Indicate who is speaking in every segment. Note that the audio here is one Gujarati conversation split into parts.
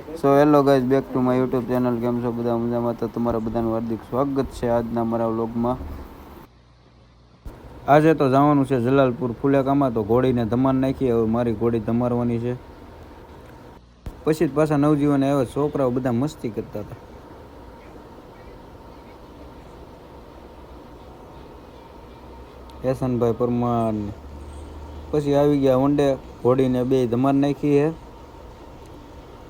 Speaker 1: So hello guys, back to my YouTube channel. કેમ છો બધા? મજામાં? તો તમારા બધાનું હાર્દિક સ્વાગત છે આજના મારા વ્લોગમાં. આજે તો જવાનું છે જલાલપુર ફુલેકામાં, તો ઘોડીને ધમાર નાખી. હવે મારી ઘોડી ધમારવાની છે. પછી પાછા નવજીવન આવ્યા, છોકરાઓ બધા મસ્તી કરતા હતા. હેસનભાઈ પરમાર પછી આવી ગયા વંડે, ઘોડીને બે ધમાર નાખી છે.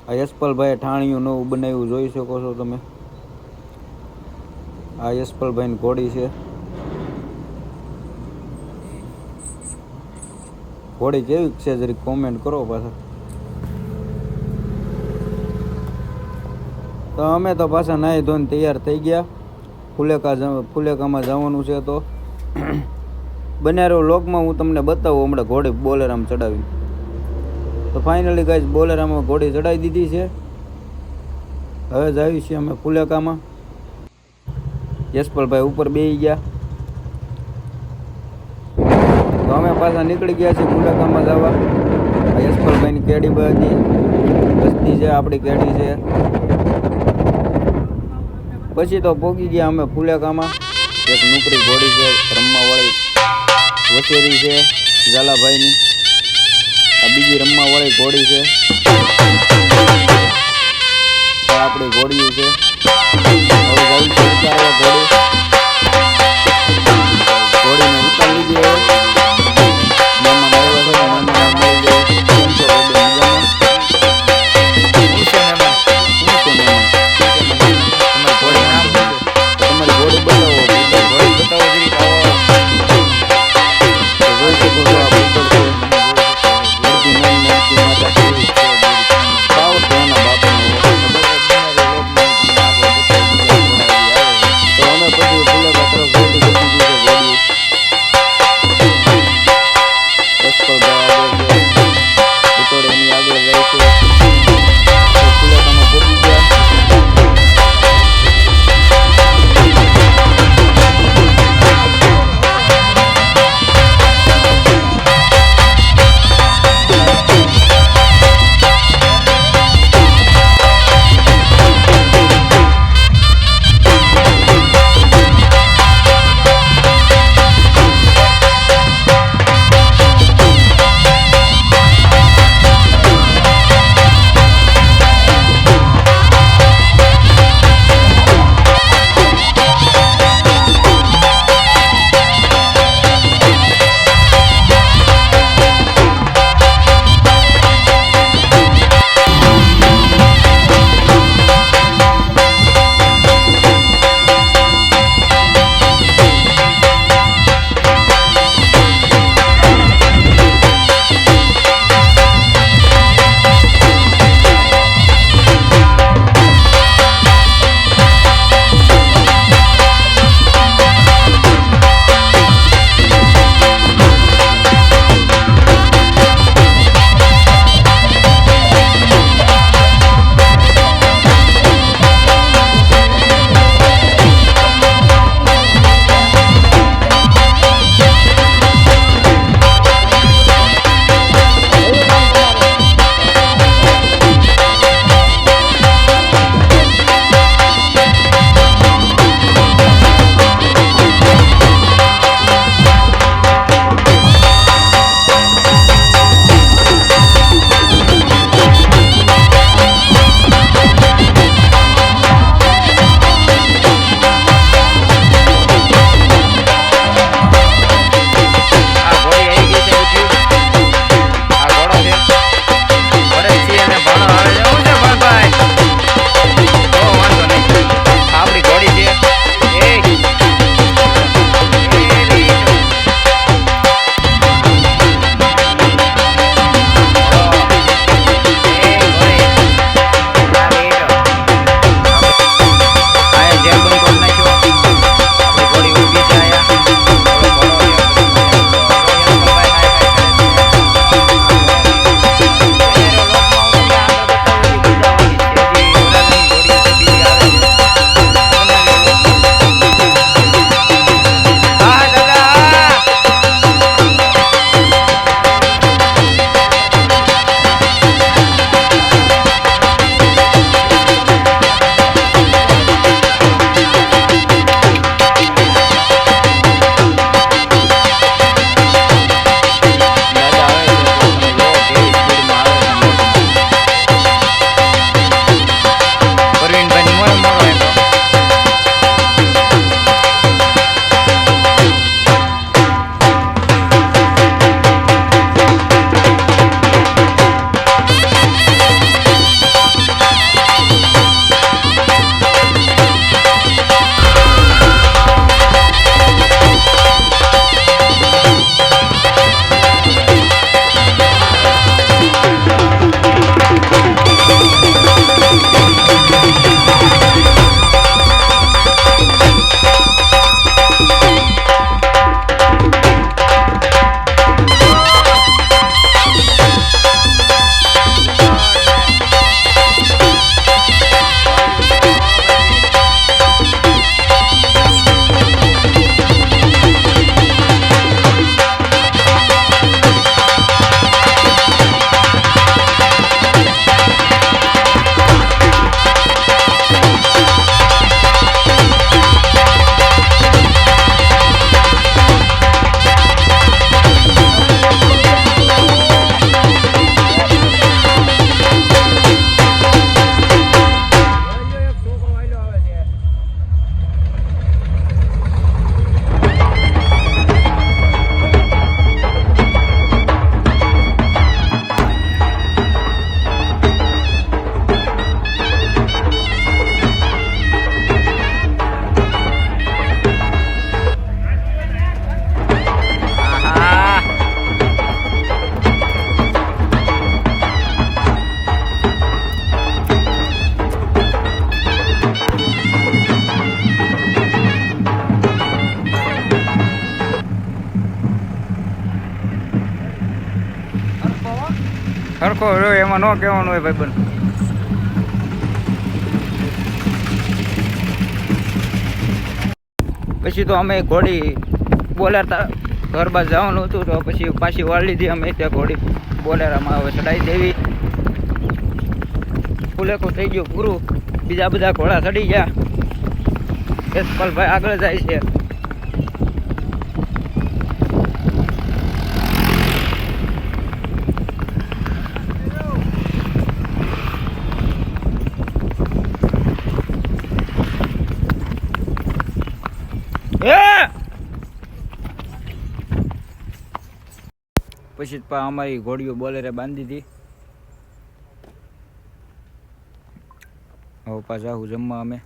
Speaker 1: આ યશપાલભાઈ ઠાણિયું નવું બનાવ્યું, જોઈ શકો છો તમે. આ યશપાલભાઈની ઘોડી છે. ઘોડી કેવી છે જરી કોમેન્ટ કરો પાછા. તો અમે તો પાછા નાહી ધોઈને તૈયાર થઈ ગયા. ફુલેકામાં જવાનું છે. તો બનાવ્યો વ્લોગમાં હું તમને બતાવું હમણાં ઘોડી બોલેરામાં ચડાવી. તો ફાઇનલી ગાઈઝ બોલેરામાં ઘોડી ચડાવી દીધી છે. હવે જ આવી છીએ અમે ફુલેકામાં. યશપાલભાઈ ઉપર બેસી ગયા. તો અમે પાછા નીકળી ગયા છીએ ફુલેકામાં જવા. આ યશપાલભાઈની કેડી બધી બસ્તી છે, આપણી કેડી છે. પછી તો પહોંચી ગયા અમે ફુલેકામાં. એક નુકરી ઘોડી છે રમવાવાળી, વસેરી છે ઝાલાભાઈની. આ બીજી રમવાવાળી ઘોડી છે. આપણી ઘોડીઓ છે. હવે જલ્દી ઉતારવા ઘોડીને ઉતારી લીધી. મામા આવ્યા છે, મામા મળી જાય. કેમ છો ભાઈ? મજામાં? તમારી ઘોડી બતાવો, ઘોડી બતાવો જરી. જોઈ શકો છો આ પુત્ર છે. મોટી નાની મોટી માતા છે. પાવર તો એના બાપનો. ધક્કો રહ્યો એમાં ન કહેવાનું હોય ભાઈબંધ. પછી તો અમે ઘોડી બોલાતા ઘર બાદ જવાનું હતું, તો પછી પાછી વાળી લીધી અમે ત્યાં ઘોડી બોલેરામાં હવે ચડાવી દેવી. ફુલેકો થઈ ગયું પૂરું, બીજા બધા ઘોડા ચડી ગયા. યશપાલભાઈ આગળ જાય છે. પછી અમારી ઘોડીઓ બોલેરે બાંધી હતી. હવે પાછા આવું જમવા અમે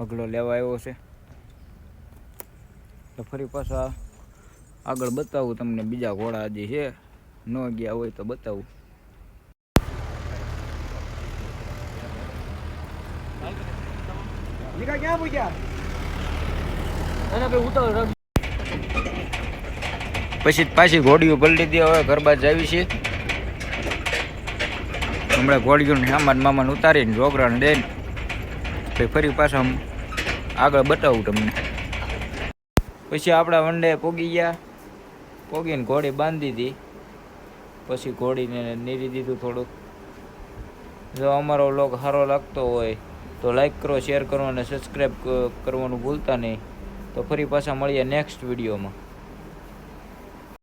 Speaker 1: અગલો લેવા આવ્યો છે, તો ફરી પાછા આગળ બતાવું તમને. બીજા ઘોડા હજી છે, ન ગયા હોય તો બતાવું. પછી પાછી ઘોડીઓ પલટી દી. હવે ઘર બાદ જાવી છે. હમણાં ઘોડીઓને સામાન મામાને ઉતારીને રોકરાને દઈને પછી ફરી પાછા આગળ બતાવું તમને. પછી આપણા વંડે પોગી ગયા. પોગીને ઘોડી બાંધી હતી. પછી ઘોડીને નીરી દીધું થોડુંક. જો અમારો વ્લોગ સારો લાગતો હોય તો લાઈક કરો, શેર કરો અને સબસ્ક્રાઈબ કરવાનું ભૂલતા નહીં. તો ફરી પાછા મળીએ નેક્સ્ટ વિડીયોમાં.